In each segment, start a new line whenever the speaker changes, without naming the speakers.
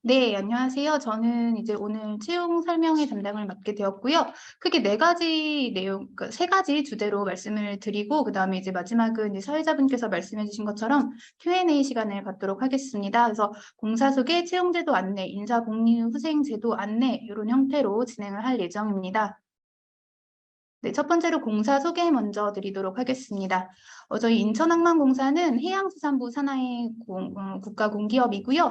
네, 안녕하세요. 저는 이제 오늘 채용 설명회 담당을 맡게 되었고요. 크게 네 가지 내용, 그러니까 세 가지 주제로 말씀을 드리고, 그 다음에 이제 마지막은 이제 사회자분께서 말씀해 주신 것처럼 Q&A 시간을 갖도록 하겠습니다. 그래서 공사 소개, 채용제도 안내, 인사복리후생제도 안내, 이런 형태로 진행을 할 예정입니다. 네, 첫 번째로 공사 소개 먼저 드리도록 하겠습니다. 저희 인천항만공사는 해양수산부 산하의 국가공기업이고요.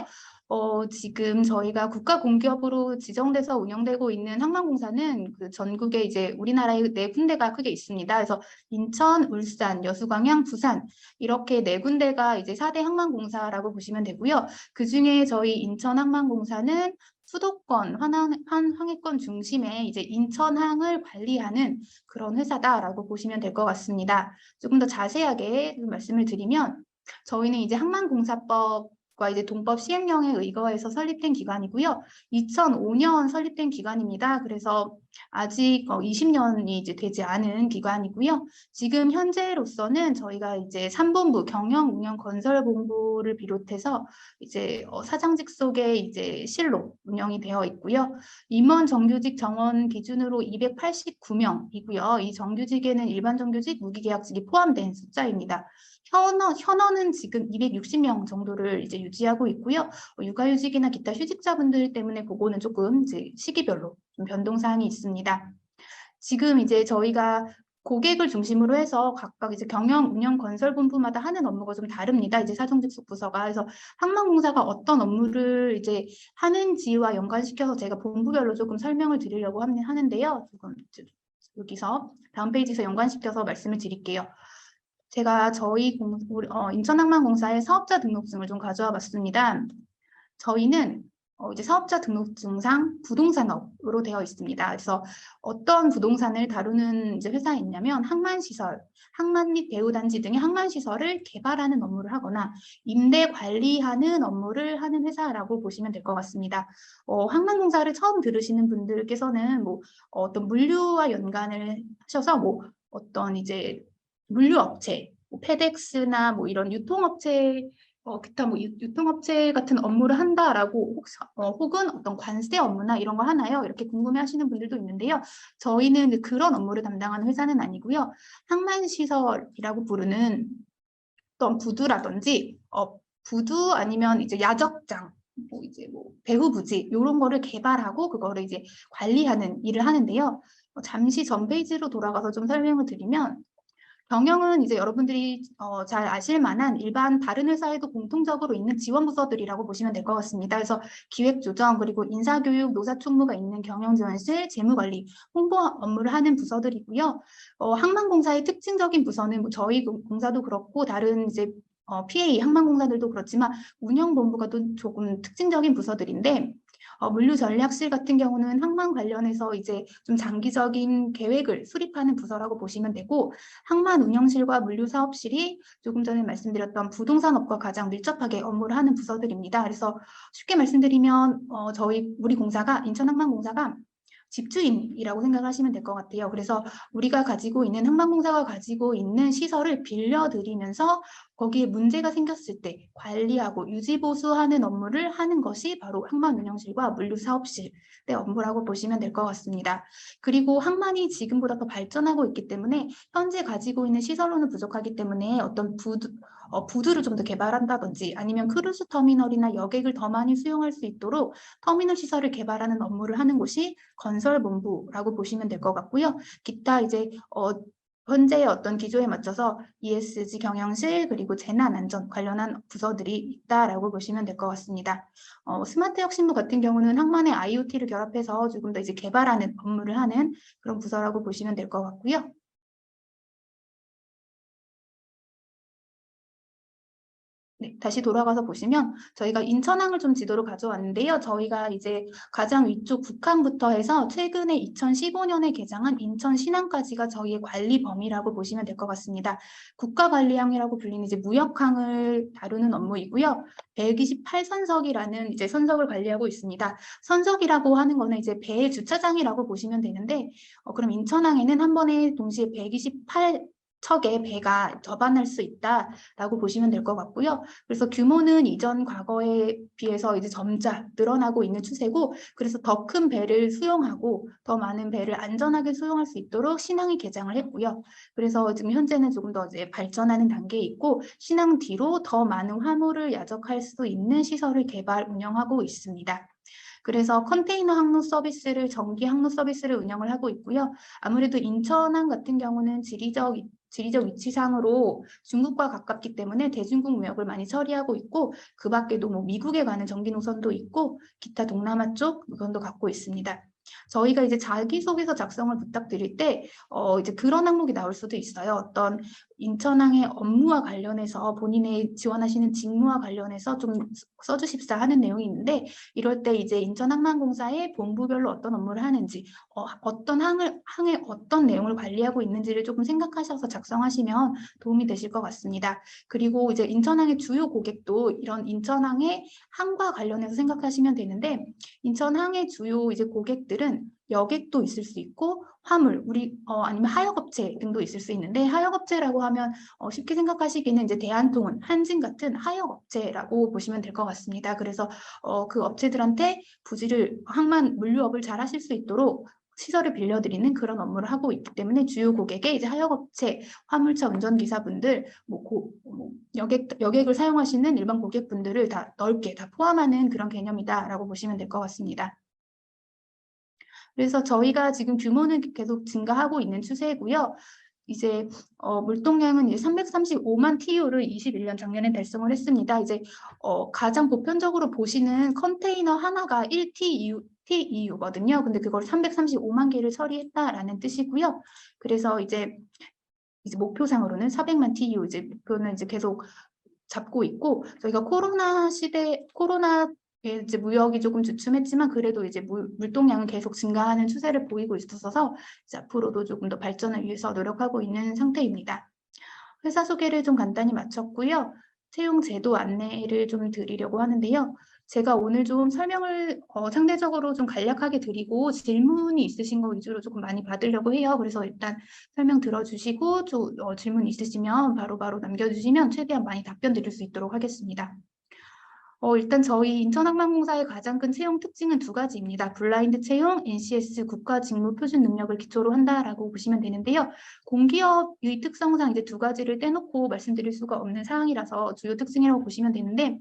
지금 저희가 국가공기업으로 지정돼서 운영되고 있는 항만공사는 그 전국에 이제 우리나라에 네 군데가 크게 있습니다. 그래서 인천, 울산, 여수광양, 부산 이렇게 네 군데가 이제 4대 항만공사라고 보시면 되고요. 그 중에 저희 인천항만공사는 수도권, 황해권 중심의 이제 인천항을 관리하는 그런 회사다라고 보시면 될 것 같습니다. 조금 더 자세하게 말씀을 드리면 저희는 이제 항만공사법과 이제 동법 시행령에 의거해서 설립된 기관이고요. 2005년 설립된 기관입니다. 그래서 아직 20년이 이제 되지 않은 기관이고요. 지금 현재로서는 저희가 이제 3본부 경영, 운영, 건설 본부를 비롯해서 이제 사장직 속에 이제 실로 운영이 되어 있고요. 임원 정규직 정원 기준으로 289명이고요. 이 정규직에는 일반 정규직, 무기계약직이 포함된 숫자입니다. 현원은 지금 260명 정도를 이제 유지하고 있고요. 육아휴직이나 기타 휴직자분들 때문에 그거는 조금 이제 시기별로 좀 변동사항이 있습니다. 지금 이제 저희가 고객을 중심으로 해서 각각 이제 경영, 운영, 건설 본부마다 하는 업무가 좀 다릅니다. 이제 사정직속 부서가. 그래서 항만공사가 어떤 업무를 이제 하는지와 연관시켜서 제가 본부별로 조금 설명을 드리려고 하는데요. 조금 여기서 다음 페이지에서 연관시켜서 말씀을 드릴게요. 제가 저희 인천항만공사의 사업자 등록증을 좀 가져와 봤습니다. 저희는 이제 사업자 등록증상 부동산업으로 되어 있습니다. 그래서 어떤 부동산을 다루는 이제 회사이냐면 항만시설, 항만 및 배후단지 등의 항만시설을 개발하는 업무를 하거나 임대 관리하는 업무를 하는 회사라고 보시면 될 것 같습니다. 항만공사를 처음 들으시는 분들께서는 뭐 어떤 물류와 연관을 하셔서 뭐 어떤 이제 물류업체, 뭐 페덱스나 뭐 이런 유통업체 기타 뭐 유통업체 같은 업무를 한다라고 혹은 어떤 관세 업무나 이런 거 하나요? 이렇게 궁금해하시는 분들도 있는데요. 저희는 그런 업무를 담당하는 회사는 아니고요. 항만시설이라고 부르는 어떤 부두라든지 부두 아니면 이제 야적장 뭐 이제 뭐 배후 부지 이런 거를 개발하고 그거를 이제 관리하는 일을 하는데요. 잠시 전 페이지로 돌아가서 좀 설명을 드리면 경영은 이제 여러분들이 잘 아실 만한 일반 다른 회사에도 공통적으로 있는 지원부서들이라고 보시면 될 것 같습니다. 그래서 기획조정 그리고 인사교육, 노사총무가 있는 경영지원실, 재무관리, 홍보 업무를 하는 부서들이고요. 항만공사의 특징적인 부서는 뭐 저희 공사도 그렇고 다른 이제 PA 항만공사들도 그렇지만 운영본부가 또 조금 특징적인 부서들인데 물류전략실 같은 경우는 항만 관련해서 이제 좀 장기적인 계획을 수립하는 부서라고 보시면 되고 항만 운영실과 물류사업실이 조금 전에 말씀드렸던 부동산업과 가장 밀접하게 업무를 하는 부서들입니다. 그래서 쉽게 말씀드리면 우리 공사가 인천항만공사가 집주인이라고 생각하시면 될 것 같아요. 그래서 우리가 가지고 있는 항만공사가 가지고 있는 시설을 빌려드리면서 거기에 문제가 생겼을 때 관리하고 유지보수하는 업무를 하는 것이 바로 항만운영실과 물류사업실의 업무라고 보시면 될 것 같습니다. 그리고 항만이 지금보다 더 발전하고 있기 때문에 현재 가지고 있는 시설로는 부족하기 때문에 어떤 부두를 좀 더 개발한다든지 아니면 크루즈 터미널이나 여객을 더 많이 수용할 수 있도록 터미널 시설을 개발하는 업무를 하는 곳이 건설본부라고 보시면 될 것 같고요. 기타 이제 현재의 어떤 기조에 맞춰서 ESG 경영실 그리고 재난안전 관련한 부서들이 있다라고 보시면 될 것 같습니다. 스마트 혁신부 같은 경우는 항만의 IoT를 결합해서 조금 더 이제 개발하는 업무를 하는 그런 부서라고 보시면 될 것 같고요. 네, 다시 돌아가서 보시면 저희가 인천항을 좀 지도로 가져왔는데요. 저희가 이제 가장 위쪽 북한부터 해서 최근에 2015년에 개장한 인천 신항까지가 저희의 관리 범위라고 보시면 될 것 같습니다. 국가관리항이라고 불리는 이제 무역항을 다루는 업무이고요. 128선석이라는 이제 선석을 관리하고 있습니다. 선석이라고 하는 거는 이제 배의 주차장이라고 보시면 되는데 그럼 인천항에는 한 번에 동시에 128 척의 배가 접안할 수 있다라고 보시면 될 것 같고요. 그래서 규모는 이전 과거에 비해서 이제 점차 늘어나고 있는 추세고, 그래서 더 큰 배를 수용하고 더 많은 배를 안전하게 수용할 수 있도록 신항이 개장을 했고요. 그래서 지금 현재는 조금 더 이제 발전하는 단계에 있고, 신항 뒤로 더 많은 화물을 야적할 수 있는 시설을 개발 운영하고 있습니다. 그래서 컨테이너 항로 서비스를, 전기 항로 서비스를 운영을 하고 있고요. 아무래도 인천항 같은 경우는 지리적 위치상으로 중국과 가깝기 때문에 대중국 무역을 많이 처리하고 있고, 그 밖에도 뭐 미국에 가는 전기 노선도 있고 기타 동남아 쪽 노선도 갖고 있습니다. 저희가 이제 자기소개서 작성을 부탁드릴 때 이제 그런 항목이 나올 수도 있어요. 어떤 인천항의 업무와 관련해서 본인의 지원하시는 직무와 관련해서 좀 써주십사 하는 내용이 있는데, 이럴 때 이제 인천항만공사의 본부별로 어떤 업무를 하는지, 어떤 항의 어떤 내용을 관리하고 있는지를 조금 생각하셔서 작성하시면 도움이 되실 것 같습니다. 그리고 이제 인천항의 주요 고객도 이런 인천항의 항과 관련해서 생각하시면 되는데, 인천항의 주요 이제 고객들은 여객도 있을 수 있고 화물, 아니면 하역업체 등도 있을 수 있는데, 하역업체라고 하면 쉽게 생각하시기는 이제 대한통운, 한진 같은 하역업체라고 보시면 될 것 같습니다. 그래서 그 업체들한테 부지를, 항만 물류업을 잘 하실 수 있도록 시설을 빌려드리는 그런 업무를 하고 있기 때문에, 주요 고객의 이제 하역업체, 화물차 운전기사분들, 여객을 사용하시는 일반 고객분들을 다 넓게 다 포함하는 그런 개념이다라고 보시면 될 것 같습니다. 그래서 저희가 지금 규모는 계속 증가하고 있는 추세고요. 이제 물동량은 이제 335만 TU를 21년 작년에 달성을 했습니다. 이제 가장 보편적으로 보시는 컨테이너 하나가 1TEU거든요. 근데 그걸 335만 개를 처리했다라는 뜻이고요. 그래서 이제 목표상으로는 400만 TU, 이제 목표는 이제 계속 잡고 있고, 저희가 코로나 이제 무역이 조금 주춤했지만 그래도 이제 물동량은 계속 증가하는 추세를 보이고 있어서 이제 앞으로도 조금 더 발전을 위해서 노력하고 있는 상태입니다. 회사 소개를 좀 간단히 마쳤고요. 채용 제도 안내를 좀 드리려고 하는데요. 제가 오늘 좀 설명을 상대적으로 좀 간략하게 드리고, 질문이 있으신 거 위주로 조금 많이 받으려고 해요. 그래서 일단 설명 들어주시고 질문 있으시면 바로바로 남겨주시면 최대한 많이 답변 드릴 수 있도록 하겠습니다. 일단 저희 인천항만공사의 가장 큰 채용 특징은 두 가지입니다. 블라인드 채용, NCS 국가 직무 표준 능력을 기초로 한다라고 보시면 되는데요. 공기업의 특성상 이제 두 가지를 떼놓고 말씀드릴 수가 없는 사항이라서 주요 특징이라고 보시면 되는데,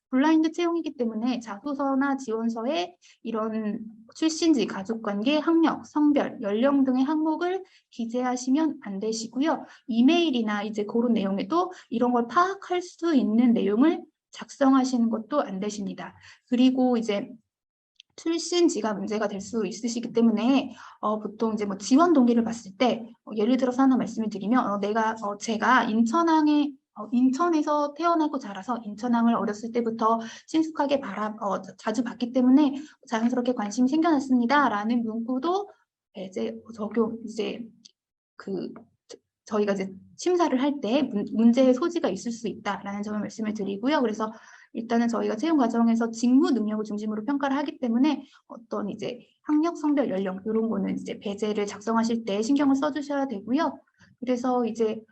블라인드 채용이기 때문에 자소서나 지원서에 이런 출신지, 가족관계, 학력, 성별, 연령 등의 항목을 기재하시면 안 되시고요. 이메일이나 이제 그런 내용에도 이런 걸 파악할 수 있는 내용을 작성하시는 것도 안 되십니다. 그리고 이제 출신지가 문제가 될 수 있으시기 때문에 보통 이제 뭐 지원 동기를 봤을 때 예를 들어서 하나 말씀을 드리면 제가 인천에서 태어나고 자라서 인천항을 어렸을 때부터 친숙하게 자주 봤기 때문에 자연스럽게 관심이 생겨났습니다라는 문구도 이제 저희가 이제 심사를 할 때 문제의 소지가 있을 수 있다라는 점을 말씀을 드리고요. 그래서 일단은 저희가 채용 과정에서 직무 능력을 중심으로 평가를 하기 때문에 어떤 이제 학력, 성별, 연령 이런 거는 이제 배제를 작성하실 때 신경을 써주셔야 되고요. 그래서 이제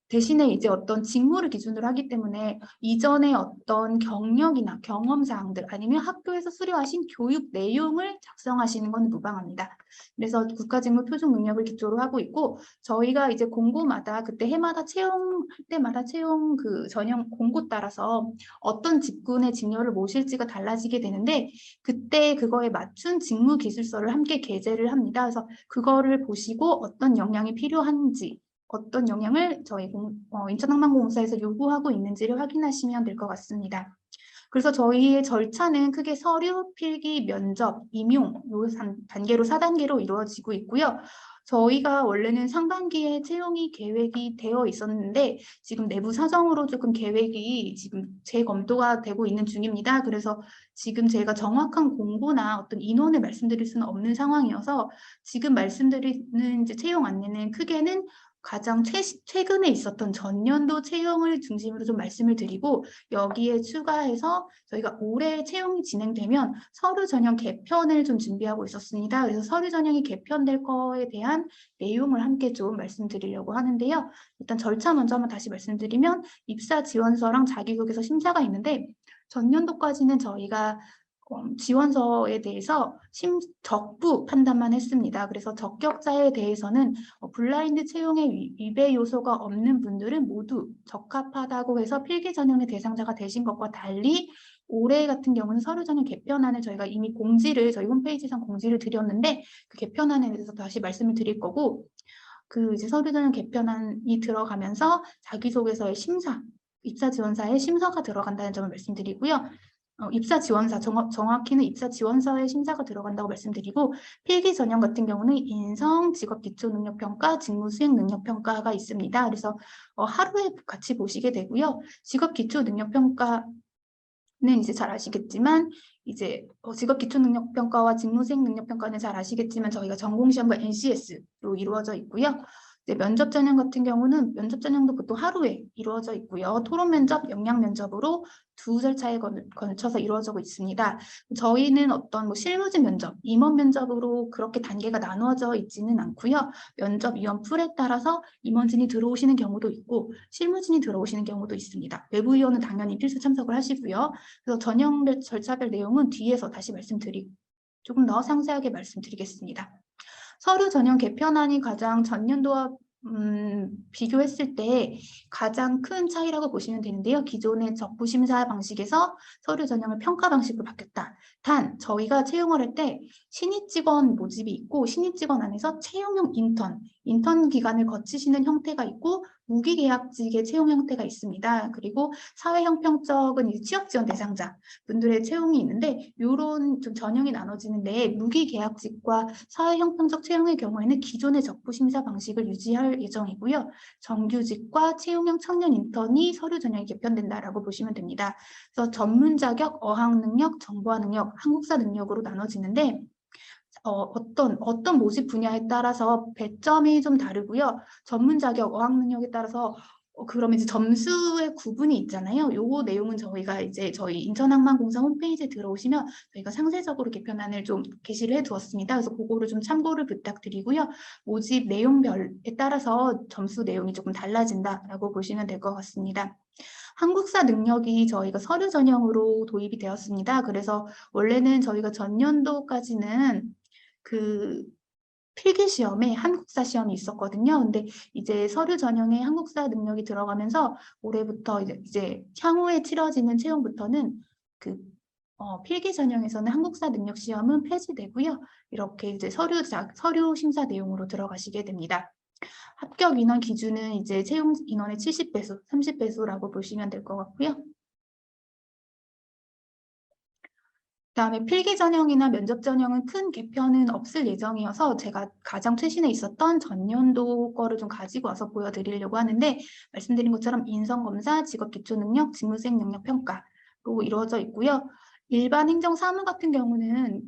대신에 이제 어떤 직무를 기준으로 하기 때문에 이전에 어떤 경력이나 경험 사항들 아니면 학교에서 수료하신 교육 내용을 작성하시는 건 무방합니다. 그래서 국가직무 표준 능력을 기초로 하고 있고, 저희가 이제 공고마다 그때 해마다 채용할 때마다 채용 그 전형 공고 따라서 어떤 직군의 직렬을 모실지가 달라지게 되는데, 그때 그거에 맞춘 직무 기술서를 함께 게재를 합니다. 그래서 그거를 보시고 어떤 역량이 필요한지, 어떤 영향을 저희 인천항만공사에서 요구하고 있는지를 확인하시면 될 것 같습니다. 그래서 저희의 절차는 크게 서류, 필기, 면접, 임용 요 단계로 4단계로 이루어지고 있고요. 저희가 원래는 상반기에 채용이 계획이 되어 있었는데 지금 내부 사정으로 조금 계획이 지금 재검토가 되고 있는 중입니다. 그래서 지금 제가 정확한 공고나 어떤 인원을 말씀드릴 수는 없는 상황이어서 지금 말씀드리는 이제 채용 안내는 크게는 가장 최근에 있었던 전년도 채용을 중심으로 좀 말씀을 드리고 여기에 추가해서 저희가 올해 채용이 진행되면 서류 전형 개편을 좀 준비하고 있었습니다. 그래서 서류 전형이 개편될 거에 대한 내용을 함께 좀 말씀드리려고 하는데요. 일단 절차 먼저 한번 다시 말씀드리면 입사 지원서랑 자기소개서 심사가 있는데 전년도까지는 저희가 지원서에 대해서 적부 판단만 했습니다. 그래서 적격자에 대해서는 블라인드 채용의 위배 요소가 없는 분들은 모두 적합하다고 해서 필기 전형의 대상자가 되신 것과 달리 올해 같은 경우는 서류 전형 개편안을 저희가 이미 저희 홈페이지상 공지를 드렸는데 그 개편안에 대해서 다시 말씀을 드릴 거고 그 이제 서류 전형 개편안이 들어가면서 자기소개서의 심사, 입사 지원사의 심사가 들어간다는 점을 말씀드리고요. 입사 지원서, 정확히는 입사 지원서의 심사가 들어간다고 말씀드리고 필기 전형 같은 경우는 인성, 직업 기초 능력 평가, 직무 수행 능력 평가가 있습니다. 그래서 하루에 같이 보시게 되고요. 직업 기초 능력 평가는 이제 잘 아시겠지만 이제 직업 기초 능력 평가와 직무 수행 능력 평가는 잘 아시겠지만 저희가 전공 시험과 NCS로 이루어져 있고요. 면접 전형 같은 경우는 면접 전형도 보통 하루에 이루어져 있고요. 토론 면접, 역량 면접으로 두 절차에 걸쳐서 이루어지고 있습니다. 저희는 어떤 실무진 면접, 임원 면접으로 그렇게 단계가 나누어져 있지는 않고요. 면접 위원 풀에 따라서 임원진이 들어오시는 경우도 있고 실무진이 들어오시는 경우도 있습니다. 외부 위원은 당연히 필수 참석을 하시고요. 그래서 전형별 절차별 내용은 뒤에서 다시 조금 더 상세하게 말씀드리겠습니다. 서류 전형 개편안이 가장 전년도와 비교했을 때 가장 큰 차이라고 보시면 되는데요. 기존의 적부 심사 방식에서 서류 전형을 평가 방식으로 바뀌었다. 단 저희가 채용을 할 때 신입 직원 모집이 있고 신입 직원 안에서 채용형 인턴 기간을 거치시는 형태가 있고 무기계약직의 채용 형태가 있습니다. 그리고 사회형평적은 취업 지원 대상자 분들의 채용이 있는데 이런 좀 전형이 나눠지는데 무기계약직과 사회형평적 채용의 경우에는 기존의 적부 심사 방식을 유지할 예정이고요. 정규직과 채용형 청년 인턴이 서류 전형이 개편된다라고 보시면 됩니다. 그래서 전문 자격, 어학 능력, 정보화 능력, 한국사 능력으로 나눠지는데 어떤 모집 분야에 따라서 배점이 좀 다르고요. 전문 자격, 어학 능력에 따라서 그러면 이제 점수의 구분이 있잖아요. 요거 내용은 저희가 이제 저희 인천항만공사 홈페이지에 들어오시면 저희가 상세적으로 개편안을 좀 게시를 해두었습니다. 그래서 그거를 좀 참고를 부탁드리고요. 모집 내용별에 따라서 점수 내용이 조금 달라진다라고 보시면 될 것 같습니다. 한국사 능력이 저희가 서류 전형으로 도입이 되었습니다. 그래서 원래는 저희가 전년도까지는 그 필기 시험에 한국사 시험이 있었거든요. 근데 이제 서류 전형에 한국사 능력이 들어가면서 올해부터 이제 향후에 치러지는 채용부터는 필기 전형에서는 한국사 능력 시험은 폐지되고요. 이렇게 이제 서류 심사 내용으로 들어가시게 됩니다. 합격 인원 기준은 이제 채용 인원의 70배수, 30배수라고 보시면 될 것 같고요. 그다음에 필기 전형이나 면접 전형은 큰 개편은 없을 예정이어서 제가 가장 최신에 있었던 전년도 거를 좀 가지고 와서 보여드리려고 하는데 말씀드린 것처럼 인성검사, 직업기초능력, 직무수행 능력 평가로 이루어져 있고요. 일반 행정사무 같은 경우는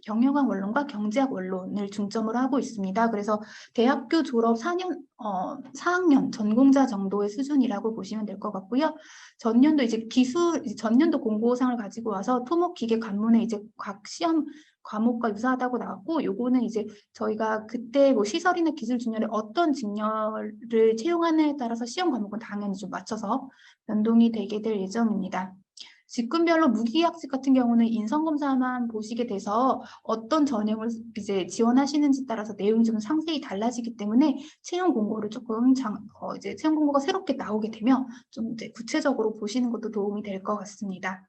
경영학 원론과 경제학 원론을 중점으로 하고 있습니다. 그래서 대학교 졸업 4학년 전공자 정도의 수준이라고 보시면 될 것 같고요. 전년도 전년도 공고상을 가지고 와서 토목, 기계, 관문에 이제 각 시험 과목과 유사하다고 나왔고, 요거는 이제 저희가 그때 시설이나 기술 직렬에 어떤 직렬을 채용하느냐에 따라서 시험 과목은 당연히 좀 맞춰서 변동이 되게 될 예정입니다. 직군별로 무기계약직 같은 경우는 인성검사만 보시게 돼서 어떤 전형을 이제 지원하시는지 따라서 내용이 좀 상세히 달라지기 때문에 채용 공고를 조금 이제 채용 공고가 새롭게 나오게 되면 좀 이제 구체적으로 보시는 것도 도움이 될 것 같습니다.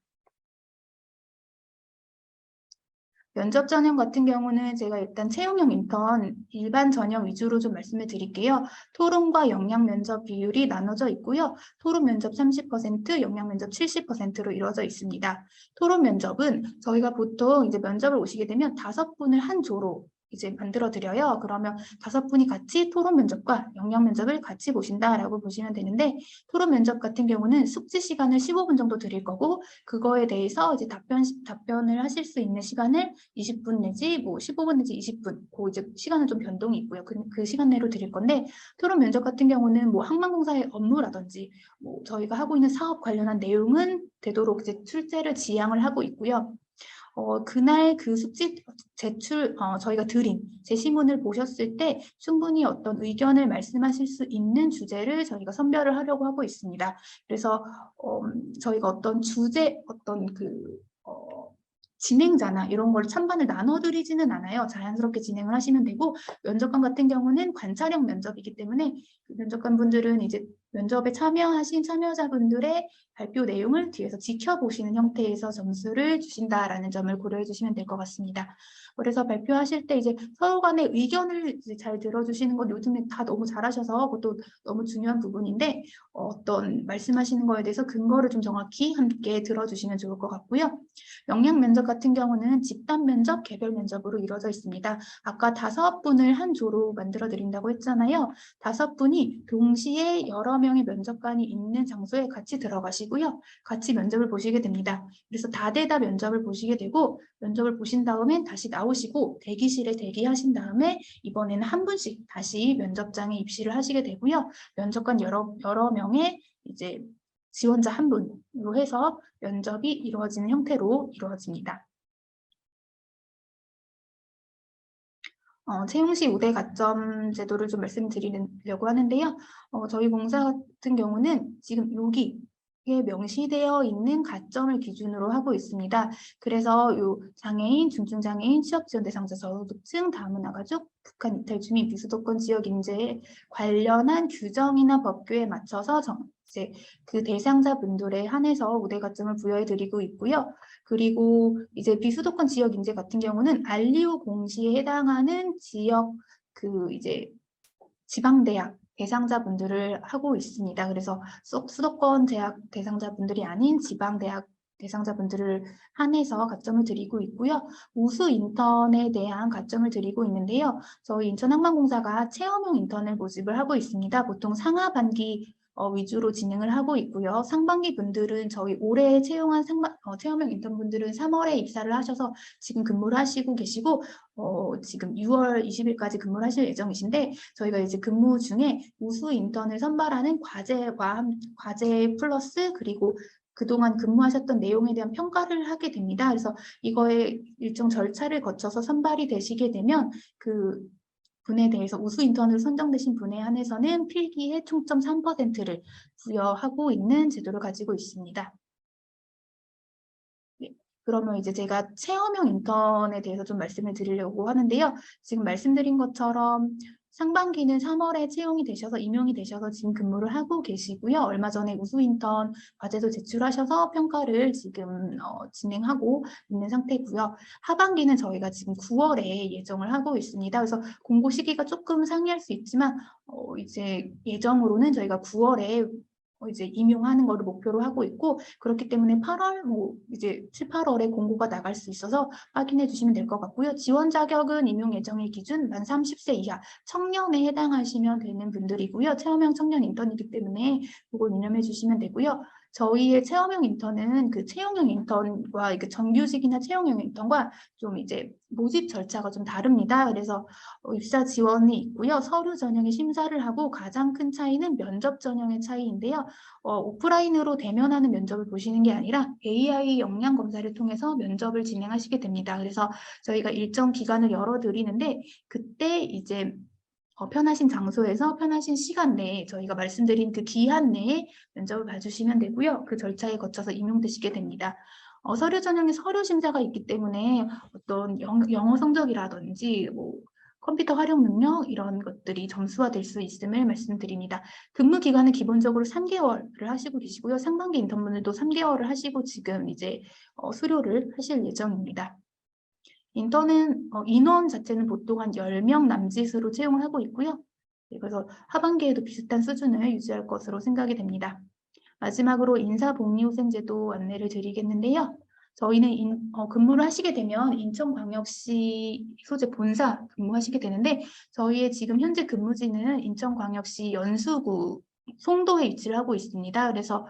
면접 전형 같은 경우는 제가 일단 채용형 인턴 일반 전형 위주로 좀 말씀을 드릴게요. 토론과 역량 면접 비율이 나눠져 있고요. 토론 면접 30%, 역량 면접 70%로 이루어져 있습니다. 토론 면접은 저희가 보통 이제 면접을 오시게 되면 5분을 한 조로 이제 만들어 드려요. 그러면 5분이 같이 토론 면접과 영역 면접을 같이 보신다라고 보시면 되는데, 토론 면접 같은 경우는 숙지 시간을 15분 정도 드릴 거고, 그거에 대해서 이제 답변을 하실 수 있는 시간을 20분 내지 뭐 15분 내지 20분, 그 이제 시간은 좀 변동이 있고요. 그 시간 내로 드릴 건데, 토론 면접 같은 경우는 뭐 항만공사의 업무라든지 뭐 저희가 하고 있는 사업 관련한 내용은 되도록 이제 출제를 지향을 하고 있고요. 그날 그 숙지 저희가 드린 제시문을 보셨을 때 충분히 어떤 의견을 말씀하실 수 있는 주제를 저희가 선별을 하려고 하고 있습니다. 그래서 저희가 어떤 주제, 진행자나 이런 걸 찬반을 나눠드리지는 않아요. 자연스럽게 진행을 하시면 되고, 면접관 같은 경우는 관찰형 면접이기 때문에 그 면접관 분들은 이제 면접에 참여하신 참여자분들의 발표 내용을 뒤에서 지켜보시는 형태에서 점수를 주신다라는 점을 고려해 주시면 될 것 같습니다. 그래서 발표하실 때 이제 서로 간의 의견을 이제 잘 들어주시는 건 요즘에 다 너무 잘하셔서 그것도 너무 중요한 부분인데, 어떤 말씀하시는 거에 대해서 근거를 좀 정확히 함께 들어주시면 좋을 것 같고요. 영역 면접 같은 경우는 집단 면접, 개별 면접으로 이루어져 있습니다. 아까 5분을 한 조로 만들어 드린다고 했잖아요. 5분이 동시에 여러 명의 면접관이 있는 장소에 같이 들어가시고요. 같이 면접을 보시게 됩니다. 그래서 다대다 면접을 보시게 되고, 면접을 보신 다음에 다시 나오시고 대기실에 대기하신 다음에 이번에는 한 분씩 다시 면접장에 입시를 하시게 되고요. 면접관 여러 명의 이제 지원자 한 분으로 해서 면접이 이루어지는 형태로 이루어집니다. 채용 시 우대 가점 제도를 좀 말씀드리려고 하는데요. 저희 공사 같은 경우는 지금 여기에 명시되어 있는 가점을 기준으로 하고 있습니다. 그래서 요 장애인, 중증장애인, 취업지원 대상자 저소득층, 다문화가족, 북한 이탈 주민, 비수도권 지역 인재에 관련한 규정이나 법규에 맞춰서 이제 그 대상자분들에 한해서 우대 가점을 부여해 드리고 있고요. 그리고 이제 비수도권 지역 인재 같은 경우는 알리오 공시에 해당하는 지역 이제 지방대학 대상자분들을 하고 있습니다. 그래서 수도권 대학 대상자분들이 아닌 지방대학 대상자분들을 한해서 가점을 드리고 있고요. 우수 인턴에 대한 가점을 드리고 있는데요. 저희 인천항만공사가 체험형 인턴을 모집을 하고 있습니다. 보통 상하반기 위주로 진행을 하고 있고요. 상반기 분들은 저희 올해 채용한 체험형 인턴분들은 3월에 입사를 하셔서 지금 근무를 하시고 계시고, 지금 6월 20일까지 근무를 하실 예정이신데, 저희가 이제 근무 중에 우수 인턴을 선발하는 과제 플러스 그리고 그동안 근무하셨던 내용에 대한 평가를 하게 됩니다. 그래서 이거에 일정 절차를 거쳐서 선발이 되시게 되면 그 분에 대해서 우수 인턴으로 선정되신 분에 한해서는 필기의 총점 3%를 부여하고 있는 제도를 가지고 있습니다. 네, 그러면 이제 제가 체험형 인턴에 대해서 좀 말씀을 드리려고 하는데요. 지금 말씀드린 것처럼 상반기는 3월에 채용이 되셔서 임용이 되셔서 지금 근무를 하고 계시고요. 얼마 전에 우수 인턴 과제도 제출하셔서 평가를 지금 진행하고 있는 상태고요. 하반기는 저희가 지금 9월에 예정을 하고 있습니다. 그래서 공고 시기가 조금 상이할 수 있지만 이제 예정으로는 저희가 9월에 이제 임용하는 거를 목표로 하고 있고, 그렇기 때문에 8월 이제 7, 8월에 공고가 나갈 수 있어서 확인해 주시면 될 것 같고요. 지원 자격은 임용 예정일 기준 만 30세 이하 청년에 해당하시면 되는 분들이고요. 체험형 청년 인턴이기 때문에 그걸 유념해 주시면 되고요. 저희의 체험형 인턴은 그 채용형 인턴과 정규직이나 채용형 인턴과 좀 이제 모집 절차가 좀 다릅니다. 그래서 입사 지원이 있고요. 서류 전형의 심사를 하고 가장 큰 차이는 면접 전형의 차이인데요. 오프라인으로 대면하는 면접을 보시는 게 아니라 AI 역량 검사를 통해서 면접을 진행하시게 됩니다. 그래서 저희가 일정 기간을 열어드리는데 그때 이제 편하신 장소에서 편하신 시간 내에 저희가 말씀드린 그 기한 내에 면접을 봐주시면 되고요. 그 절차에 거쳐서 임용되시게 됩니다. 서류 전형에 서류 심사가 있기 때문에 어떤 영어 성적이라든지 컴퓨터 활용 능력 이런 것들이 점수화될 수 있음을 말씀드립니다. 근무 기간은 기본적으로 3개월을 하시고 계시고요. 상반기 인턴분들도 3개월을 하시고 지금 이제 수료를 하실 예정입니다. 인턴은 인원 자체는 보통 한 10명 남짓으로 채용을 하고 있고요. 그래서 하반기에도 비슷한 수준을 유지할 것으로 생각이 됩니다. 마지막으로 인사복리후생제도 안내를 드리겠는데요. 저희는 근무를 하시게 되면 인천광역시 소재 본사 근무하시게 되는데 저희의 지금 현재 근무지는 인천광역시 연수구 송도에 위치를 하고 있습니다. 그래서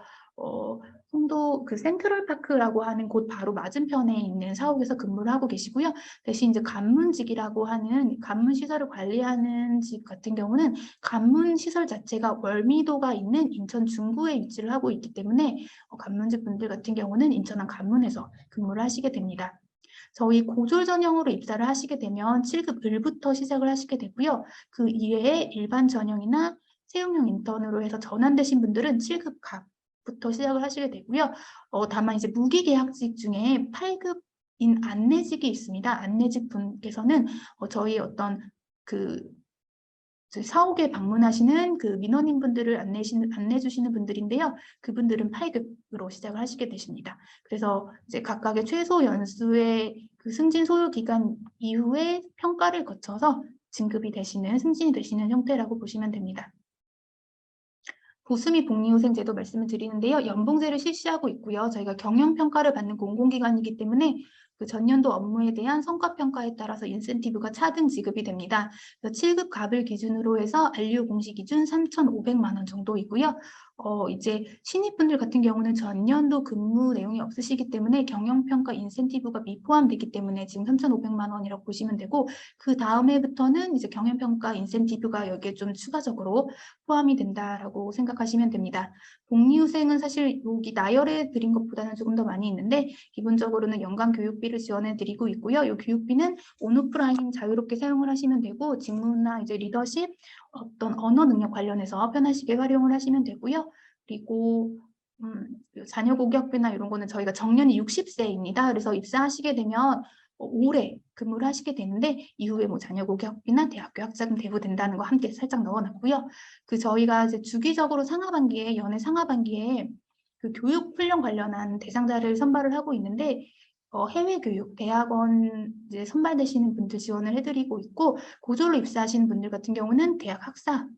송도 그 센트럴파크라고 하는 곳 바로 맞은편에 있는 사옥에서 근무를 하고 계시고요. 대신 이제 간문직이라고 하는 간문 시설을 관리하는 직 같은 경우는 간문 시설 자체가 월미도가 있는 인천 중구에 위치를 하고 있기 때문에 간문직 분들 같은 경우는 인천한 간문에서 근무를 하시게 됩니다. 저희 고졸 전형으로 입사를 하시게 되면 7급 을부터 시작을 하시게 되고요. 그 이외에 일반 전형이나 채용형 인턴으로 해서 전환되신 분들은 7급 갑부터 시작을 하시게 되고요. 다만 이제 무기계약직 중에 8급인 안내직이 있습니다. 안내직 분께서는 저희 어떤 그 사옥에 방문하시는 그 민원인분들을 안내 주시는 분들인데요. 그분들은 8급으로 시작을 하시게 되십니다. 그래서 이제 각각의 최소 연수의 그 승진 소요 기간 이후에 평가를 거쳐서 진급이 되시는, 승진이 되시는 형태라고 보시면 됩니다. 보수 및 복리후생 제도 말씀을 드리는데요. 연봉제를 실시하고 있고요. 저희가 경영평가를 받는 공공기관이기 때문에 그 전년도 업무에 대한 성과평가에 따라서 인센티브가 차등 지급이 됩니다. 7급 갑을 기준으로 해서 안류 공시 기준 3,500만 원 정도이고요. 이제 신입분들 같은 경우는 전년도 근무 내용이 없으시기 때문에 경영평가 인센티브가 미포함되기 때문에 지금 3,500만 원이라고 보시면 되고 그 다음 해부터는 이제 경영평가 인센티브가 여기에 좀 추가적으로 포함이 된다라고 생각하시면 됩니다. 복리후생은 사실 여기 나열해 드린 것보다는 조금 더 많이 있는데 기본적으로는 연간 교육비를 지원해 드리고 있고요. 이 교육비는 온오프라인 자유롭게 사용을 하시면 되고 직무나 이제 리더십 어떤 언어 능력 관련해서 편하시게 활용을 하시면 되고요. 그리고 자녀 고객학비나 이런 거는 저희가 정년이 60세입니다. 그래서 입사하시게 되면 오래 근무를 하시게 되는데 이후에 뭐 자녀 고객학비나 대학교 학자금 대부된다는 거 함께 살짝 넣어놨고요. 그 저희가 이제 주기적으로 상하반기에 연애 상하반기에 그 교육 훈련 관련한 대상자를 선발을 하고 있는데 해외 교육 대학원 이제 선발되시는 분들 지원을 해드리고 있고 고졸로 입사하시는 분들 같은 경우는 대학 학사를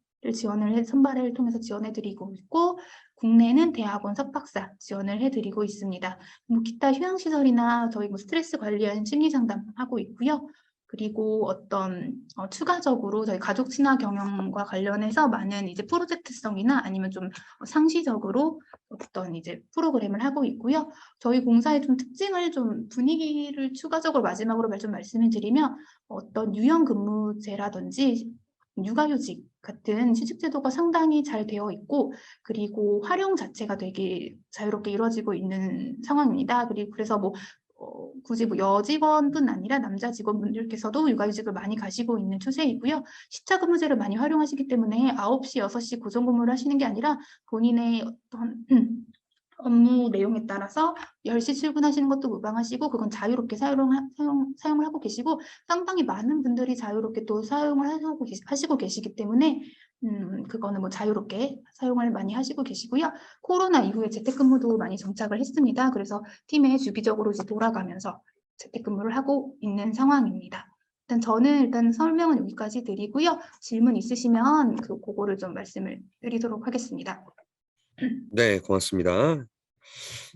선발을 통해서 지원해드리고 있고 국내는 대학원 석박사 지원을 해드리고 있습니다. 뭐 기타 휴양시설이나 저희 뭐 스트레스 관리한 심리상담하고 있고요. 그리고 어떤 추가적으로 저희 가족 친화 경영과 관련해서 많은 이제 프로젝트성이나 아니면 좀 상시적으로 어떤 이제 프로그램을 하고 있고요. 저희 공사의 좀 특징을 좀 분위기를 추가적으로 마지막으로 좀 말씀을 드리면 어떤 유연근무제라든지 육아휴직 같은 취직제도가 상당히 잘 되어 있고 그리고 활용 자체가 되게 자유롭게 이루어지고 있는 상황입니다. 그래서 뭐 굳이 뭐 여직원뿐 아니라 남자 직원분들께서도 육아휴직을 많이 가시고 있는 추세이고요. 시차근무제를 많이 활용하시기 때문에 9시, 6시 고정근무를 하시는 게 아니라 본인의 어떤 업무 내용에 따라서 10시 출근하시는 것도 무방하시고 그건 자유롭게 사용을 하고 계시고 상당히 많은 분들이 자유롭게 또 사용을 하시고 계시기 때문에 그거는 뭐 자유롭게 사용을 많이 하시고 계시고요. 코로나 이후에 재택근무도 많이 정착을 했습니다. 그래서 팀에 주기적으로 이제 돌아가면서 재택근무를 하고 있는 상황입니다. 일단 설명은 여기까지 드리고요. 질문 있으시면 그거를 좀 말씀을 드리도록 하겠습니다.
네, 고맙습니다.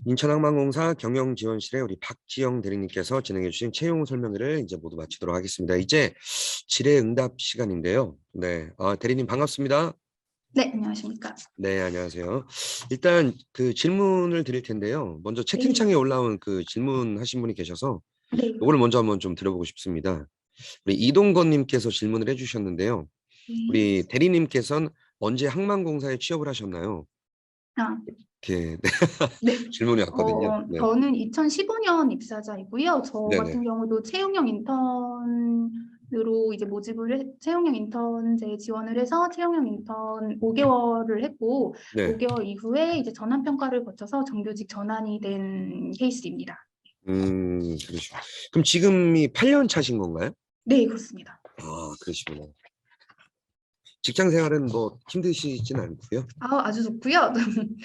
인천항만공사 경영지원실의 우리 박지영 대리님께서 진행해 주신 채용 설명회를 이제 모두 마치도록 하겠습니다. 이제 질의응답 시간인데요. 네, 대리님 반갑습니다.
네, 안녕하십니까.
네, 안녕하세요. 일단 그 질문을 드릴 텐데요. 먼저 채팅창에
네.
올라온 그 질문하신 분이 계셔서
네.
이거를 먼저 한번 좀 들어보고 싶습니다. 우리 이동건님께서 질문을 해주셨는데요.
네.
우리 대리님께서는 언제 항만공사에 취업을 하셨나요? 이렇게
네.
질문이 왔거든요. 네,
저는 2015년 입사자이고요. 저
네네.
같은 경우도 채용형 인턴으로 이제 채용형 인턴제 지원을 해서 채용형 인턴 5개월을 했고,
네.
5개월 이후에 이제 전환 평가를 거쳐서 정규직 전환이 된 케이스입니다.
그러시고. 그럼 지금이 8년 차신 건가요?
네, 그렇습니다.
그러시구나. 직장 생활은 뭐 힘드시진 않고요.
아주 좋고요.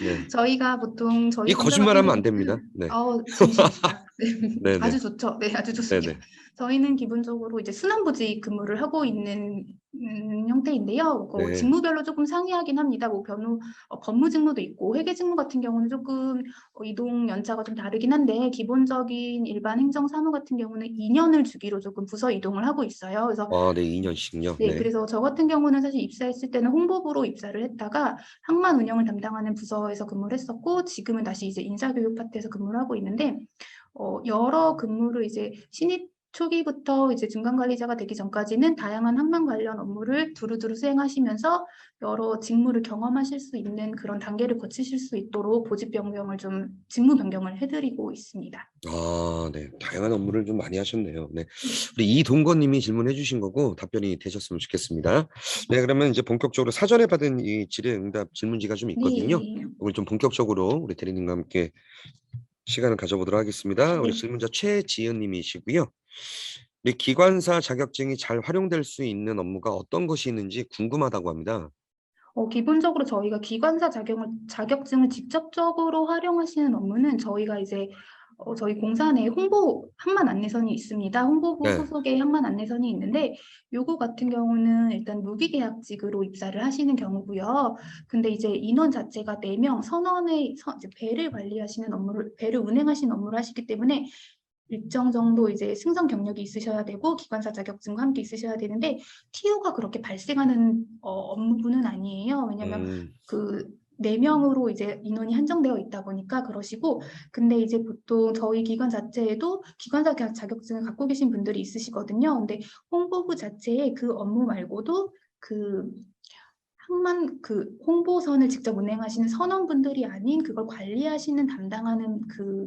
네.
저희가 보통 저희
이
본사 같은
거짓말하면 안
경우
됩니다. 네.
진심입니다. 네.
네네.
아주 좋죠. 네, 아주 좋습니다.
네네.
저희는 기본적으로 이제 순환보직 근무를 하고 있는 형태인데요.
네.
직무별로 조금 상이하긴 합니다. 법무 직무도 있고 회계 직무 같은 경우는 조금 이동 연차가 좀 다르긴 한데 기본적인 일반 행정 사무 같은 경우는 2년을 주기로 조금 부서 이동을 하고 있어요. 그래서
아, 네, 2년씩요.
네,
네.
그래서 저 같은 경우는 사실 입사했을 때는 홍보부로 입사를 했다가 항만 운영을 담당하는 부서에서 근무를 했었고 지금은 다시 이제 인사교육 파트에서 근무를 하고 있는데 여러 근무를 이제 신입 초기부터 이제 중간 관리자가 되기 전까지는 다양한 항만 관련 업무를 두루두루 수행하시면서 여러 직무를 경험하실 수 있는 그런 단계를 거치실 수 있도록 직무 변경을 해드리고 있습니다.
아, 네. 다양한 업무를 좀 많이 하셨네요. 네. 우리 이동건 님이 질문해 주신 거고 답변이 되셨으면 좋겠습니다. 네, 그러면 이제 본격적으로 사전에 받은 이 질의응답 질문지가 좀 있거든요.
네,
오늘 좀 본격적으로 우리 대리님과 함께 시간을 가져보도록 하겠습니다. 우리
네.
질문자 최지은 님이시고요. 우리 기관사 자격증이 잘 활용될 수 있는 업무가 어떤 것이 있는지 궁금하다고 합니다.
기본적으로 저희가 자격증을 직접적으로 활용하시는 업무는 저희가 이제 저희 공사 내에 항만 안내선이 있습니다. 홍보부
네.
소속의 항만 안내선이 있는데 요거 같은 경우는 일단 무기계약직으로 입사를 하시는 경우고요. 근데 이제 인원 자체가 4명 이제 배를 운행하시는 업무를 하시기 때문에 일정 정도 이제 승선 경력이 있으셔야 되고 기관사 자격증과 함께 있으셔야 되는데 TO가 그렇게 발생하는 업무는 아니에요. 왜냐하면
음,
그 4명으로 이제 인원이 한정되어 있다 보니까 그러시고 근데 이제 보통 저희 기관 자체에도 기관사 자격증을 갖고 계신 분들이 있으시거든요. 근데 홍보부 자체에 그 업무 말고도 홍보선을 직접 운행하시는 선원분들이 아닌 그걸 관리하시는 담당하는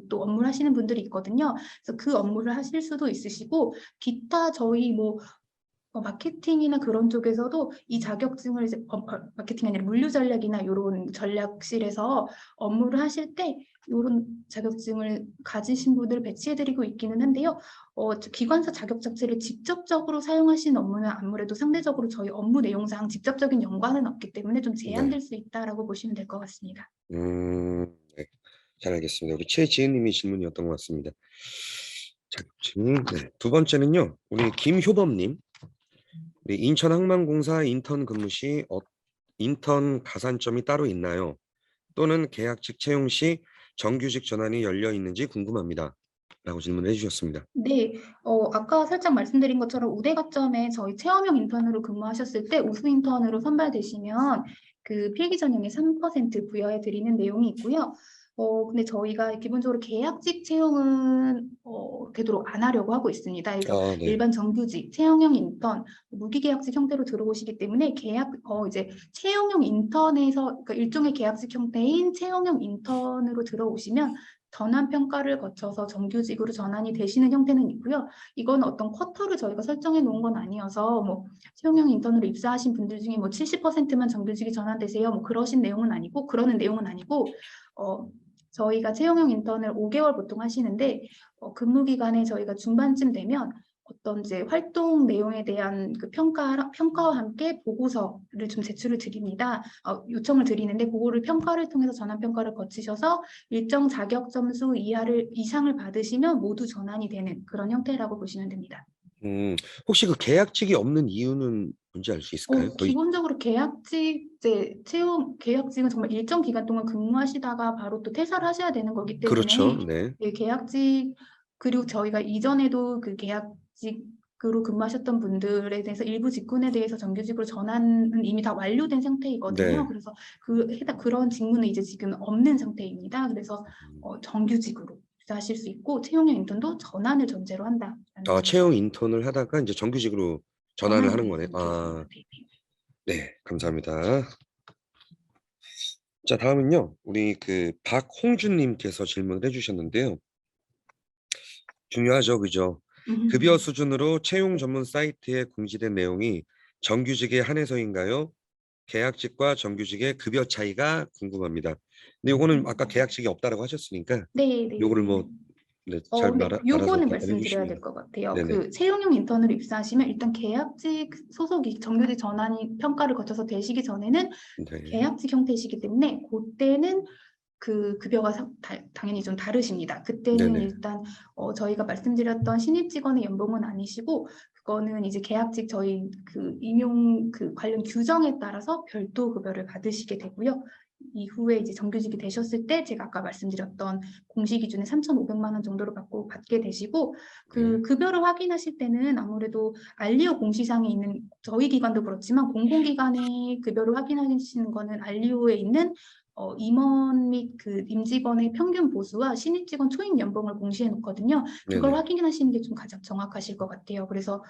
또 업무를 하시는 분들이 있거든요. 그래서 그 업무를 하실 수도 있으시고 기타 저희 마케팅이나 그런 쪽에서도 이 자격증을 이제 마케팅이 아니라 물류 전략이나 이런 전략실에서 업무를 하실 때 이런 자격증을 가지신 분들을 배치해드리고 있기는 한데요. 기관사 자격 자체를 직접적으로 사용하시는 업무는 아무래도 상대적으로 저희 업무 내용상 직접적인 연관은 없기 때문에 좀
네.
제한될 수 있다라고 보시면 될 것 같습니다.
네. 잘 알겠습니다. 우리 최지은 님이 질문이었던 것 같습니다. 자격증. 네. 두 번째는요. 우리 김효범 님. 우리 인천항만공사 인턴 근무 시 인턴 가산점이 따로 있나요? 또는 계약직 채용 시 정규직 전환이 열려 있는지 궁금합니다. 라고 질문을 해주셨습니다.
네, 아까 살짝 말씀드린 것처럼 우대가점에 저희 체험형 인턴으로 근무하셨을 때 우수 인턴으로 선발되시면 그 필기 전형에 3% 부여해 드리는 내용이 있고요. 근데 저희가 기본적으로 계약직 채용은 되도록 안 하려고 하고 있습니다. 그래서
아, 네.
일반 정규직, 채용형 인턴, 무기계약직 형태로 들어오시기 때문에 이제 채용형 인턴에서 그러니까 일종의 계약직 형태인 채용형 인턴으로 들어오시면 전환 평가를 거쳐서 정규직으로 전환이 되시는 형태는 있고요. 이건 어떤 쿼터를 저희가 설정해 놓은 건 아니어서 채용형 인턴으로 입사하신 분들 중에 70%만 정규직이 전환되세요. 그러는 내용은 아니고 저희가 채용형 인턴을 5개월 보통 하시는데 근무 기간에 저희가 중반쯤 되면 어떤 이제 활동 내용에 대한 그 평가와 함께 보고서를 좀 제출을 드립니다. 요청을 드리는데 그거를 평가를 통해서 전환 평가를 거치셔서 일정 자격 점수 이상을 받으시면 모두 전환이 되는 그런 형태라고 보시면 됩니다.
혹시 그 계약직이 없는 이유는 뭔지 알 수 있을까요? 거의
기본적으로 계약직은 정말 일정 기간 동안 근무하시다가 바로 또 퇴사를 하셔야 되는 거기
그렇죠.
때문에
네.
그리고 저희가 이전에도 그 계약직으로 근무하셨던 분들에 대해서 일부 직군에 대해서 정규직으로 전환은 이미 다 완료된 상태이거든요.
네.
그래서 그런 직무는 이제 지금 없는 상태입니다. 그래서
음.
정규직으로 입사하실 수 있고 채용형 인턴도 전환을 전제로 한다라는 점
채용
주의해
인턴을 하다가 이제 정규직으로 전환을
전환이
하는
되는
거네.
상태입니다. 네.
네. 감사합니다. 자, 다음은요. 우리 그 박홍준님께서 질문을 해주셨는데요. 중요하죠, 그죠? 급여 수준으로 채용 전문 사이트에 공지된 내용이 정규직에 한해서인가요? 계약직과 정규직의 급여 차이가 궁금합니다. 근데 요거는 아까 계약직이 없다라고 하셨으니까
네, 네,
요거를
네.
뭐 네, 잘
근데
알아서
요거는
답변해
말씀드려야
주시면.
될 것 같아요.
네네.
그 채용형 인턴으로 입사하시면 일단 계약직 소속이 정규직 전환이 평가를 거쳐서 되시기 전에는
네.
계약직 형태이시기 때문에 그때는 그 급여가 당연히 좀 다르십니다. 그때는
네네.
일단 저희가 말씀드렸던 신입 직원의 연봉은 아니시고 그거는 이제 계약직 저희 그 임용 그 관련 규정에 따라서 별도 급여를 받으시게 되고요. 이후에 이제 정규직이 되셨을 때 제가 아까 말씀드렸던 공시 기준에 3,500만 원 정도로 받게 되시고 그
네.
급여를 확인하실 때는 아무래도 알리오 공시상에 있는 저희 기관도 그렇지만 공공기관의 급여를 확인하시는 거는 알리오에 있는 임원 및 그 임직원의 평균 보수와 신입 직원 초임 연봉을 공시해 놓거든요. 그걸
네네.
확인하시는 게 좀 가장 정확하실 것 같아요. 그래서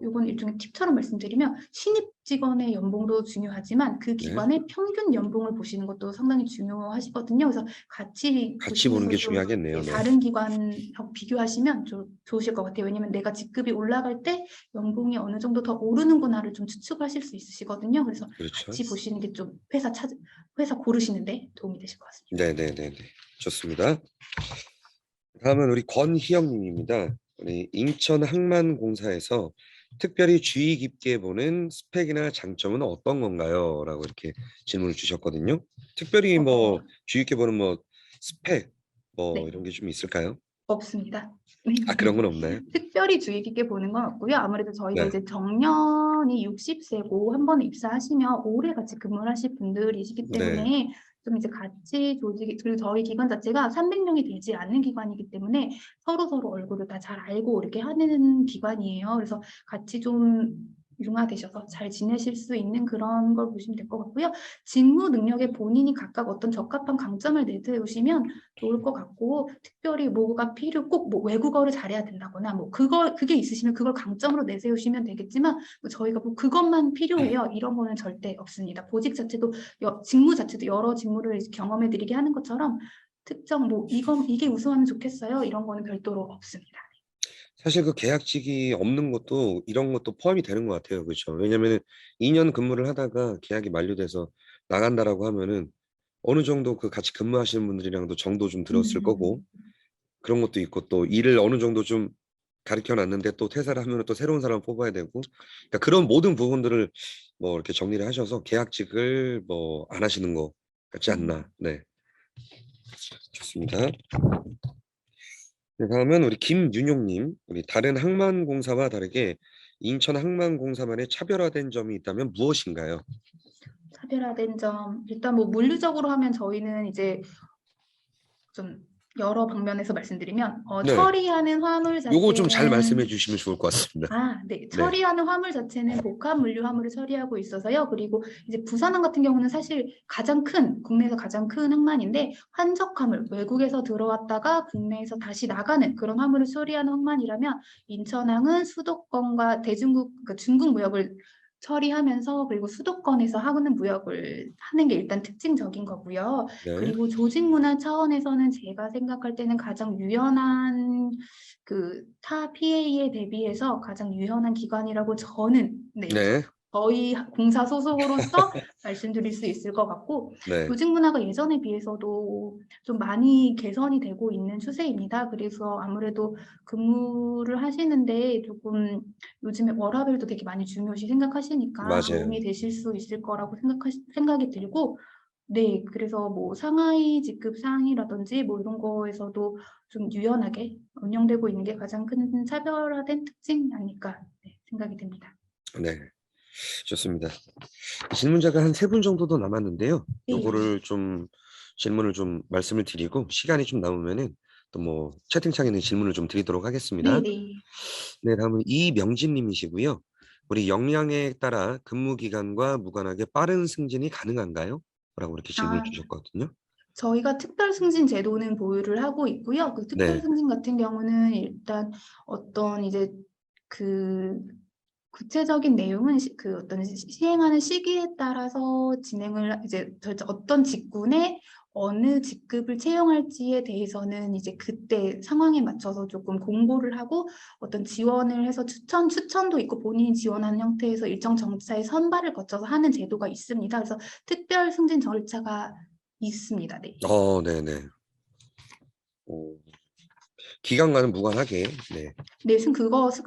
요건 일종의 팁처럼 말씀드리면 신입 직원의 연봉도 중요하지만 그
네.
기관의 평균 연봉을 보시는 것도 상당히 중요하시거든요. 그래서 같이
같이
보시는
보는 게
것도
중요하겠네요. 네.
다른 기관하고 비교하시면 좀 좋으실 것 같아요. 왜냐면 내가 직급이 올라갈 때 연봉이 어느 정도 더 오르는구나를 좀 추측하실 수 있으시거든요. 그래서
그렇죠.
같이 보시는 게 좀 회사 고르시는데 도움이 되실 것 같습니다.
네네네네. 좋습니다. 다음은 우리 권희영 님입니다. 우리 인천항만공사에서 특별히 주의 깊게 보는 스펙이나 장점은 어떤 건가요? 라고 이렇게 질문을 주셨거든요. 특별히 뭐 주의 깊게 보는 뭐 스펙 뭐
네,
이런 게 좀 있을까요?
없습니다.
아, 그런 건 없나요?
특별히 주의 깊게 보는 건 없고요. 아무래도 저희가
네.
이제 정년이 60세고 한 번에 입사하시면 오래 같이 근무를 하실 분들이시기
네.
때문에 좀 이제 같이 조직이 그리고 저희 기관 자체가 300명이 되지 않는 기관이기 때문에 서로 얼굴을 다 잘 알고 이렇게 하는 기관이에요. 그래서 같이 좀 융화되셔서 잘 지내실 수 있는 그런 걸 보시면 될 것 같고요. 직무 능력에 본인이 각각 어떤 적합한 강점을 내세우시면 좋을 것 같고 특별히 뭐가 꼭 뭐 외국어를 잘해야 된다거나 뭐 그게 있으시면 그걸 강점으로 내세우시면 되겠지만 뭐 저희가 뭐 그것만 필요해요 이런 거는 절대 없습니다. 보직 자체도 직무 자체도 여러 직무를 경험해드리게 하는 것처럼 특정 뭐 이게 우수하면 좋겠어요 이런 거는 별도로 없습니다.
사실 그 계약직이 없는 것도 이런 것도 포함이 되는 것 같아요. 그렇죠? 왜냐면은 2년 근무를 하다가 계약이 만료돼서 나간다라고 하면은 어느 정도 그 같이 근무하시는 분들이랑도 정도 좀 들었을 거고 그런 것도 있고 또 일을 어느 정도 좀 가르쳐 놨는데 또 퇴사를 하면 또 새로운 사람을 뽑아야 되고 그러니까 그런 모든 부분들을 뭐 이렇게 정리를 하셔서 계약직을 뭐 안 하시는 거 같지 않나. 네, 좋습니다. 네, 다음은 우리 김윤용님, 우리 다른 항만공사와 다르게 인천항만공사만의 차별화된 점이 있다면 무엇인가요?
차별화된 점 일단 뭐 물리적으로 하면 저희는 이제 좀 여러 방면에서 말씀드리면
네,
처리하는 화물
요거 좀 잘 말씀해
자체는
주시면 좋을 것 같습니다.
네.
네,
처리하는 화물 자체는 복합 물류 화물을 처리하고 있어서요. 그리고 이제 부산항 같은 경우는 사실 국내에서 가장 큰 항만인데 환적 화물, 외국에서 들어왔다가 국내에서 다시 나가는 그런 화물을 처리하는 항만이라면 인천항은 수도권과 중국 무역을 처리하면서 그리고 수도권에서 하는 무역을 하는 게 일단 특징적인 거고요.
네,
그리고 조직 문화 차원에서는 제가 생각할 때는 가장 유연한 타 PA에 대비해서 가장 유연한 기관이라고 저는
네,
저희 공사 소속으로서 말씀드릴 수 있을 것 같고
네,
조직 문화가 예전에 비해서도 좀 많이 개선이 되고 있는 추세입니다. 그래서 아무래도 근무를 하시는데 조금 요즘에 워라밸도 되게 많이 중요시 생각하시니까
맞아요.
도움이 되실 수 있을 거라고 생각이 들고 네, 그래서 뭐 상하이 직급 상이라든지 뭐 이런 거에서도 좀 유연하게 운영되고 있는 게 가장 큰 차별화된 특징 아닐까 생각이 듭니다.
네, 좋습니다. 질문자가 한 세 분 정도 더 남았는데요.
네,
요거를 좀 질문을 좀 말씀을 드리고 시간이 좀 남으면은 또 뭐 채팅창에 있는 질문을 좀 드리도록
네,
하겠습니다.
네.
네, 다음은 이명진 님이시고요. 우리 역량에 따라 근무 기간과 무관하게 빠른 승진이 가능한가요? 라고 이렇게 질문을
아,
주셨거든요.
저희가 특별 승진 제도는 보유를 하고 있고요. 그 특별
네,
승진 같은 경우는 일단 어떤 이제 그 구체적인 내용은 어떤 시행하는 시기에 따라서 진행을 이제 어떤 직군에 어느 직급을 채용할지에 대해서는 이제 그때 상황에 맞춰서 조금 공고를 하고 어떤 지원을 해서 추천도 있고 본인이 지원하는 형태에서 일정 정차의 선발을 거쳐서 하는 제도가 있습니다. 그래서 특별 승진 절차가 있습니다. 네.
네네. 오, 기간과는 무관하게, 네,
네,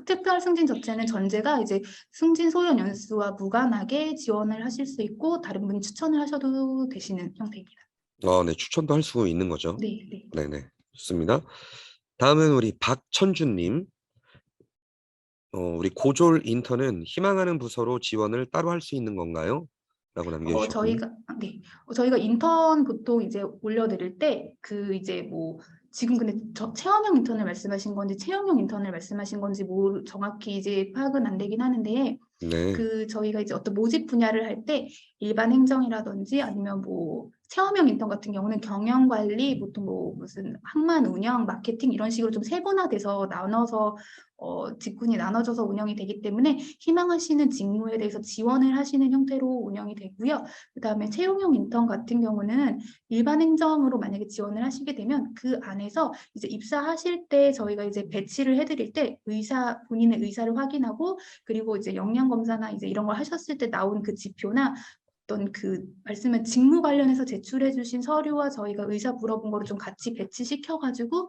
특별 승진 자체는 전제가 이제 승진 소요 연수와 무관하게 지원을 하실 수 있고 다른 분이 추천을 하셔도 되시는 형태입니다.
네, 추천도 할 수 있는 거죠.
네, 네.
네네, 좋습니다. 다음은 우리 박천주님. 우리 고졸 인턴은 희망하는 부서로 지원을 따로 할 수 있는 건가요? 라고 남겨주셨거든요.
네. 저희가 인턴 보통 이제 올려드릴 때 이제 뭐 지금 근데 체험형 인턴을 말씀하신 건지 채용형 인턴을 말씀하신 건지 정확히 이제 파악은 안 되긴 하는데
네,
저희가 이제 어떤 모집 분야를 할 때 일반 행정이라든지 아니면 뭐 체험형 인턴 같은 경우는 경영 관리, 보통 뭐 무슨 항만 운영, 마케팅 이런 식으로 좀 세분화돼서 나눠서 직군이 나눠져서 운영이 되기 때문에 희망하시는 직무에 대해서 지원을 하시는 형태로 운영이 되고요. 그다음에 채용형 인턴 같은 경우는 일반 행정으로 만약에 지원을 하시게 되면 그 안에서 이제 입사하실 때 저희가 이제 배치를 해드릴 때 본인의 의사를 확인하고 그리고 이제 역량 검사나 이제 이런 걸 하셨을 때 나온 그 지표나 어떤 말씀은 직무 관련해서 제출해 주신 서류와 저희가 의사 물어본 거를 좀 같이 배치시켜 가지고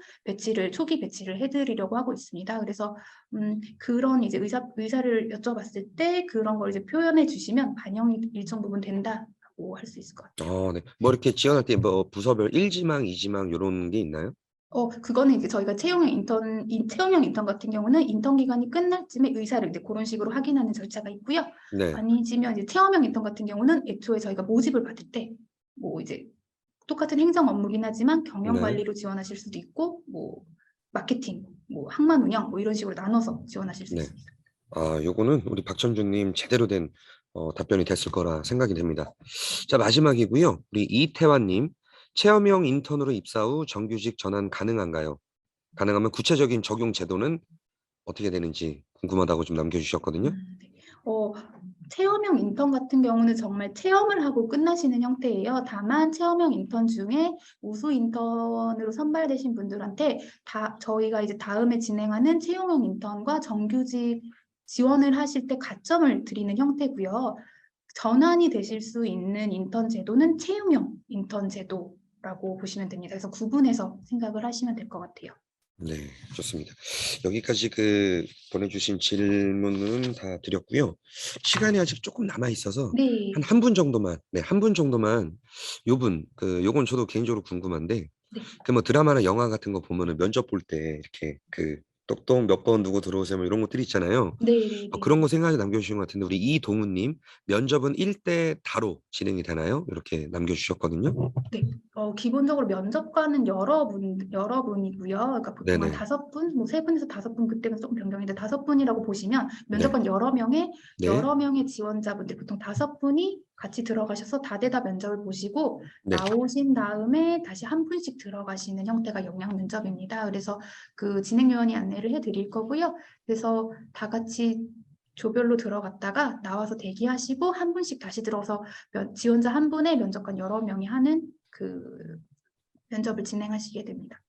초기 배치를 해드리려고 하고 있습니다. 그래서 그런 이제 의사를 여쭤봤을 때 그런 걸 이제 표현해 주시면 반영이 일정 부분 된다고 할 수 있을 것 같아요.
네. 뭐 이렇게 지원할 때 뭐 부서별 1지망, 2지망 이런 게 있나요?
그거는 이제 저희가 채용형 인턴 같은 경우는 인턴 기간이 끝날 쯤에 의사를 이제 그런 식으로 확인하는 절차가 있고요.
네,
아니시면 이제 체험형 인턴 같은 경우는 애초에 저희가 모집을 받을 때 뭐 이제 똑같은 행정 업무긴 하지만 경영
네.
관리로 지원하실 수도 있고 뭐 마케팅, 뭐 항만 운영 뭐 이런 식으로 나눠서 지원하실 수
네.
있습니다.
요거는 우리 박천주님 제대로 된 답변이 됐을 거라 생각이 됩니다. 자, 마지막이고요. 우리 이태환님, 체험형 인턴으로 입사 후 정규직 전환 가능한가요? 가능하면 구체적인 적용 제도는 어떻게 되는지 궁금하다고 좀 남겨주셨거든요.
네. 체험형 인턴 같은 경우는 정말 체험을 하고 끝나시는 형태예요. 다만 체험형 인턴 중에 우수 인턴으로 선발되신 분들한테 저희가 이제 다음에 진행하는 채용형 인턴과 정규직 지원을 하실 때 가점을 드리는 형태고요. 전환이 되실 수 있는 인턴 제도는 채용형 인턴 제도라고 보시면 됩니다. 그래서 구분해서 생각을 하시면 될 것 같아요.
네, 좋습니다. 여기까지 보내주신 질문은 다 드렸고요. 시간이 아직 조금 남아 있어서
네,
한 분 정도만, 네, 한 분 정도만 요건 저도 개인적으로 궁금한데,
네.
뭐 드라마나 영화 같은 거 보면은 면접 볼 때 이렇게 똑똑 몇 번 누구 들어오세요 뭐 이런 것들 있잖아요. 그런 거
네네네.
생각이 남겨주신 것 같은데 우리 이동훈님 면접은 1대 다로 진행이 되나요? 이렇게 남겨주셨거든요.
네. 기본적으로 면접관은 여러 분이고요. 그러니까 보통 한
네네.
5분, 뭐 3분에서 5분, 그때는 조금 변경인데 5분이라고 보시면
네.
면접관
네.
여러 명의 지원자분들, 보통 5분이 같이 들어가셔서 다대다 면접을 보시고
네.
나오신 다음에 다시 한 분씩 들어가시는 형태가 역량 면접입니다. 그래서 진행 요원이 안내를 해드릴 거고요. 그래서 다 같이 조별로 들어갔다가 나와서 대기하시고 한 분씩 다시 들어서 지원자 한 분에 면접관 여러 명이 하는 면접을 진행하시게 됩니다.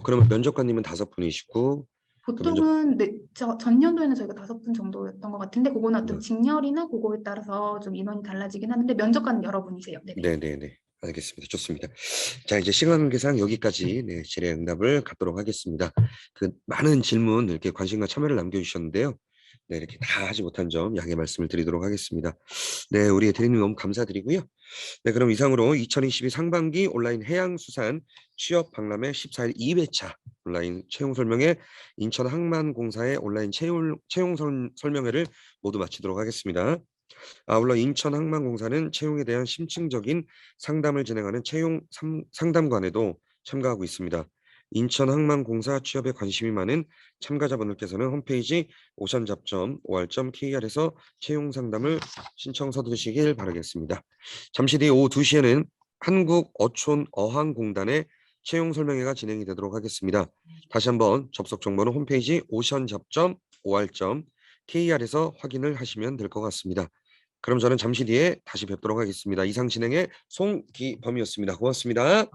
그러면 면접관님은 5분이시고 그 면접
보통은 네, 전년도에는 저희가 5분 정도였던 것 같은데 그거는 어떤
네.
직렬이나 그거에 따라서 좀 인원이 달라지긴 하는데 면접관은 여러 분이세요. 네네.
네네네. 알겠습니다. 좋습니다. 자, 이제 시간 관계상 여기까지 네, 질의응답을 갖도록 하겠습니다. 많은 질문 이렇게 관심과 참여를 남겨주셨는데요. 네, 이렇게 다 하지 못한 점 양해 말씀을 드리도록 하겠습니다. 네, 우리 대리님 너무 감사드리고요. 네, 그럼 이상으로 2022 상반기 온라인 해양수산 취업 박람회 14일 2회차 온라인 채용 설명회 인천항만공사의 온라인 채용 설명회를 모두 마치도록 하겠습니다. 아울러 인천항만공사는 채용에 대한 심층적인 상담을 진행하는 상담관에도 참가하고 있습니다. 인천항만공사 취업에 관심이 많은 참가자분들께서는 홈페이지 ocean잡.or.kr에서 채용 상담을 신청 서두르시길 바라겠습니다. 잠시 뒤 오후 2시에는 한국어촌어항공단의 채용 설명회가 진행이 되도록 하겠습니다. 다시 한번 접속 정보는 홈페이지 ocean잡.or.kr에서 확인을 하시면 될 것 같습니다. 그럼 저는 잠시 뒤에 다시 뵙도록 하겠습니다. 이상 진행의 송기범이었습니다. 고맙습니다.